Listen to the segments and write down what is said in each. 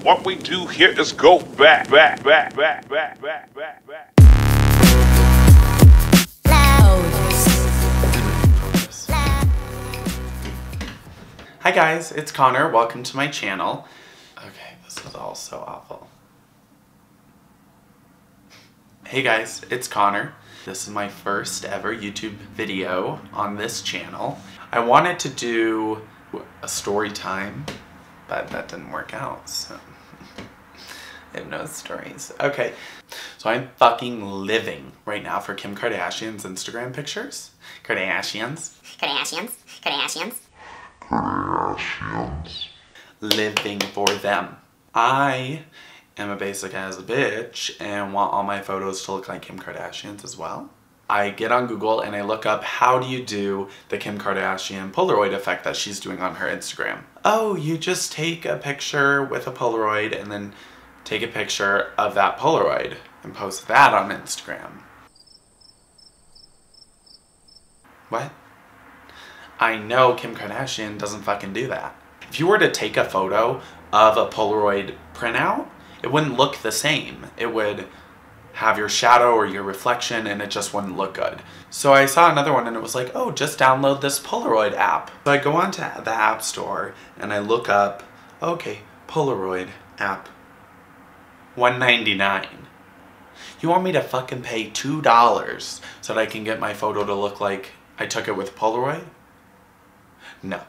What we do here is go back. Hi guys, it's Connor. Welcome to my channel. Okay, this is all so awful. Hey guys, it's Connor. This is my first ever YouTube video on this channel. I wanted to do a story time, but that didn't work out, so I have no stories. Okay, so I'm fucking living right now for Kim Kardashian's Instagram pictures. Kardashians. Living for them. I am a basic ass bitch and want all my photos to look like Kim Kardashian's as well. I get on Google and I look up how do you do the Kim Kardashian Polaroid effect that she's doing on her Instagram. Oh, you just take a picture with a Polaroid and then take a picture of that Polaroid and post that on Instagram. What? I know Kim Kardashian doesn't fucking do that. If you were to take a photo of a Polaroid printout, it wouldn't look the same. It would have your shadow or your reflection and it just wouldn't look good. So I saw another one and it was like, oh, just download this Polaroid app. So I go onto the app store and I look up, okay, Polaroid app, $1.99. You want me to fucking pay $2 so that I can get my photo to look like I took it with Polaroid? No.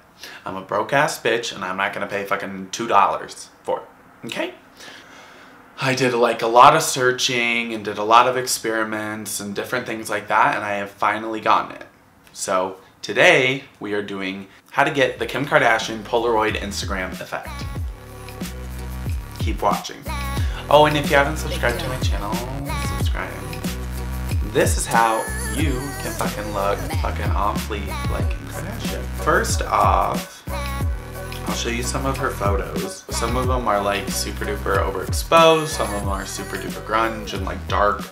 I'm a broke ass bitch and I'm not gonna pay fucking $2 for it, okay? I did like a lot of searching and did a lot of experiments and different things like that, and I have finally gotten it. So today we are doing how to get the Kim Kardashian Polaroid Instagram effect. Keep watching. Oh, and if you haven't subscribed to my channel, subscribe. This is how you can fucking look fucking awfully like Kim Kardashian. First off, I'll show you some of her photos. Some of them are like super duper overexposed, some of them are super duper grunge and like dark.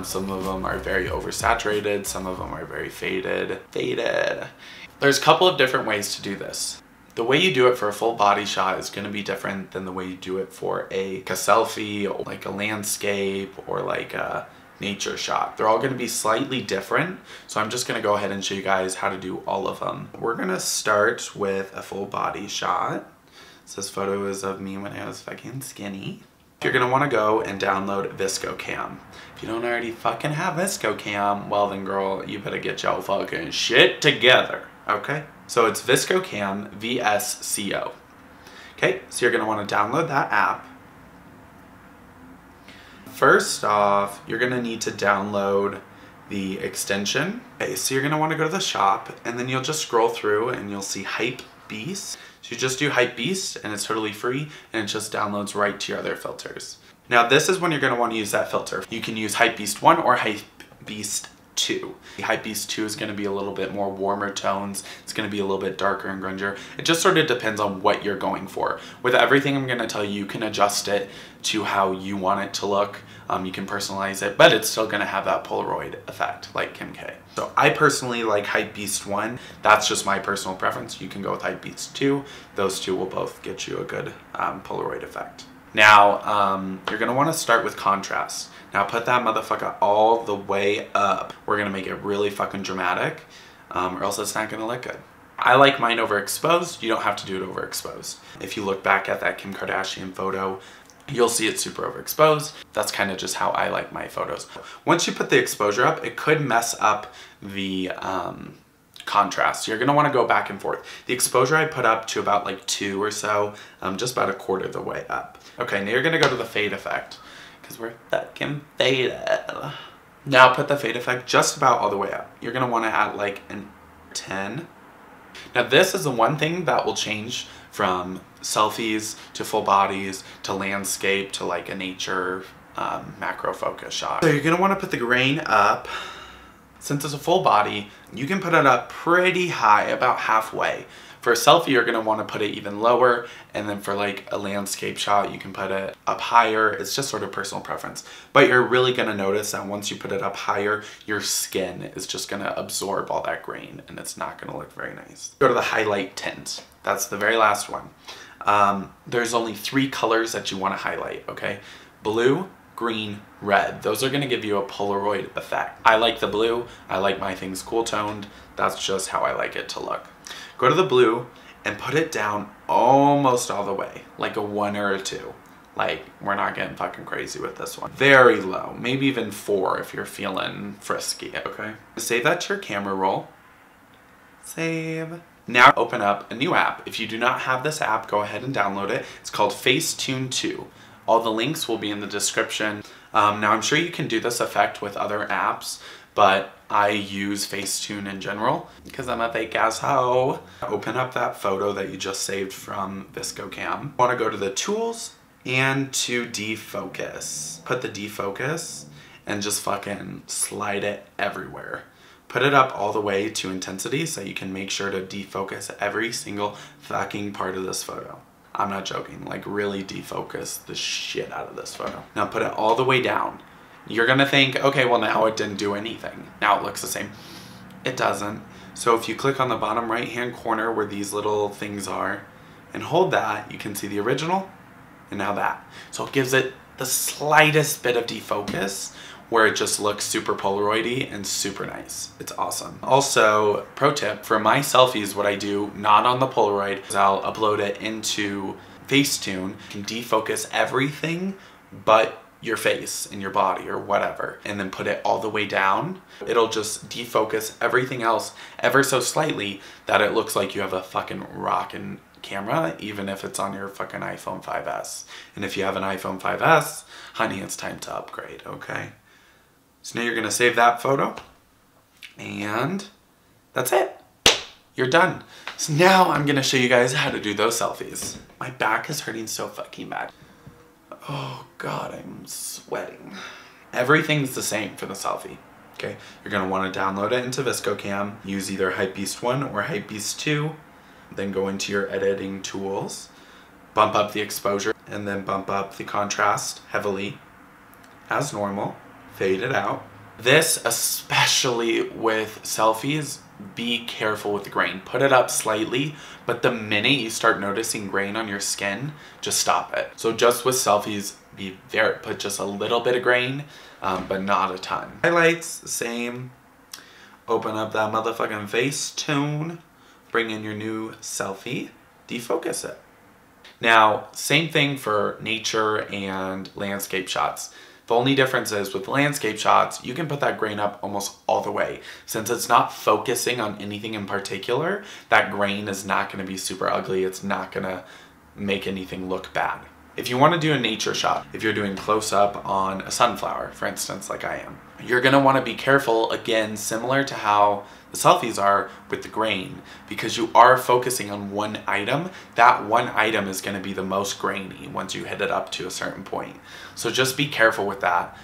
Some of them are very oversaturated, some of them are very faded. There's a couple of different ways to do this. The way you do it for a full body shot is going to be different than the way you do it for a selfie or like a landscape or like a nature shot. They're all going to be slightly different, so I'm just going to go ahead and show you guys how to do all of them. We're going to start with a full body shot. So this photo is of me when I was fucking skinny. You're going to want to go and download ViscoCam. If you don't already fucking have ViscoCam, well then girl, you better get your fucking shit together, okay? So it's ViscoCam, VSCO. Okay, so you're going to want to download that app. First off, you're going to need to download the extension. Okay, so you're going to want to go to the shop and then you'll just scroll through and you'll see Hype Beast. So you just do Hype Beast and it's totally free and it just downloads right to your other filters. Now this is when you're going to want to use that filter. You can use Hype Beast 1 or Hype Beast 2. The Hype Beast 2 is going to be a little bit more warmer tones. It's going to be a little bit darker and grungier. It just sort of depends on what you're going for. With everything I'm going to tell you, you can adjust it to how you want it to look. You can personalize it, but it's still going to have that Polaroid effect like Kim K. So I personally like Hype Beast 1. That's just my personal preference. You can go with Hype Beast 2. Those two will both get you a good Polaroid effect. Now, you're going to want to start with contrast. Now put that motherfucker all the way up. We're going to make it really fucking dramatic, or else it's not going to look good. I like mine overexposed. You don't have to do it overexposed. If you look back at that Kim Kardashian photo, you'll see it's super overexposed. That's kind of just how I like my photos. Once you put the exposure up, it could mess up the contrast. You're going to want to go back and forth. The exposure I put up to about like 2 or so, just about a quarter of the way up. Okay, now you're going to go to the fade effect because we're fucking faded. Now put the fade effect just about all the way up. You're going to want to add like an 10. Now this is the one thing that will change from selfies to full bodies to landscape to like a nature macro focus shot. So you're going to want to put the grain up. Since it's a full body, you can put it up pretty high, about halfway. For a selfie, you're going to want to put it even lower, and then for like a landscape shot, you can put it up higher. It's just sort of personal preference. But you're really going to notice that once you put it up higher, your skin is just going to absorb all that grain, and it's not going to look very nice. Go to the highlight tint. That's the very last one. there's only 3 colors that you want to highlight, okay? Blue, green, red. Those are going to give you a Polaroid effect. I like the blue. I like my things cool toned. That's just how I like it to look. Go to the blue and put it down almost all the way, like a 1 or a 2. Like, we're not getting fucking crazy with this one. Very low, maybe even 4 if you're feeling frisky, okay? Save that to your camera roll. Save. Now open up a new app. If you do not have this app, go ahead and download it. It's called Facetune 2. All the links will be in the description. Now I'm sure you can do this effect with other apps, but I use Facetune in general because I'm a fake ass hoe. Open up that photo that you just saved from ViscoCam. You want to go to the tools and to defocus. Put the defocus and just fucking slide it everywhere. Put it up all the way to intensity so you can make sure to defocus every single fucking part of this photo. I'm not joking, like really defocus the shit out of this photo. Now put it all the way down. You're gonna think, okay, well now it didn't do anything. Now it looks the same. It doesn't. So if you click on the bottom right hand corner where these little things are and hold that, you can see the original and now that. So it gives it the slightest bit of defocus where it just looks super Polaroid-y and super nice. It's awesome. Also, pro tip, for my selfies, what I do, not on the Polaroid, is I'll upload it into Facetune. You can defocus everything but your face and your body or whatever, and then put it all the way down. It'll just defocus everything else ever so slightly that it looks like you have a fucking rockin' camera, even if it's on your fucking iPhone 5S. And if you have an iPhone 5S, honey, it's time to upgrade, okay? So now you're gonna save that photo, and that's it. You're done. So now I'm gonna show you guys how to do those selfies. My back is hurting so fucking bad. Oh God, I'm sweating. Everything's the same for the selfie, okay? You're gonna wanna download it into ViscoCam, use either Hypebeast 1 or Hypebeast 2, then go into your editing tools, bump up the exposure, and then bump up the contrast heavily, as normal. Fade it out. This, especially with selfies, be careful with the grain. Put it up slightly, but the minute you start noticing grain on your skin, just stop it. So just with selfies, put just a little bit of grain, but not a ton. Highlights, same. Open up that motherfucking Facetune. Bring in your new selfie. Defocus it. Now, same thing for nature and landscape shots. The only difference is with landscape shots, you can put that grain up almost all the way. Since it's not focusing on anything in particular, that grain is not going to be super ugly. It's not going to make anything look bad. If you want to do a nature shot, if you're doing close up on a sunflower, for instance, like I am, you're going to want to be careful, again, similar to how the selfies are with the grain, because you are focusing on one item. That one item is going to be the most grainy once you hit it up to a certain point. So just be careful with that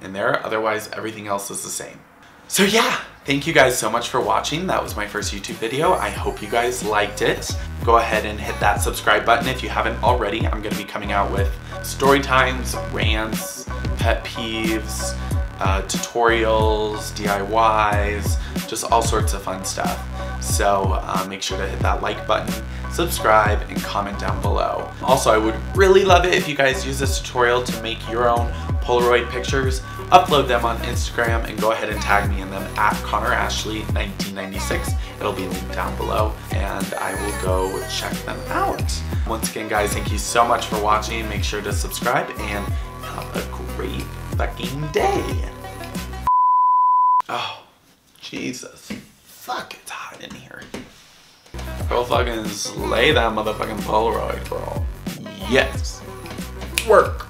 in there, otherwise everything else is the same. So yeah, thank you guys so much for watching. That was my first YouTube video. I hope you guys liked it. Go ahead and hit that subscribe button if you haven't already. I'm going to be coming out with story times, rants, pet peeves, tutorials, DIYs, just all sorts of fun stuff. So make sure to hit that like button, subscribe, and comment down below. Also, I would really love it if you guys use this tutorial to make your own Polaroid pictures, upload them on Instagram, and go ahead and tag me in them at ConnorAshley1996. It'll be linked down below, and I will go check them out. Once again, guys, thank you so much for watching. Make sure to subscribe, and have a great fucking day. Oh, Jesus. Fuck, it's hot in here. Go fucking slay that motherfucking Polaroid, bro. Yes. Work.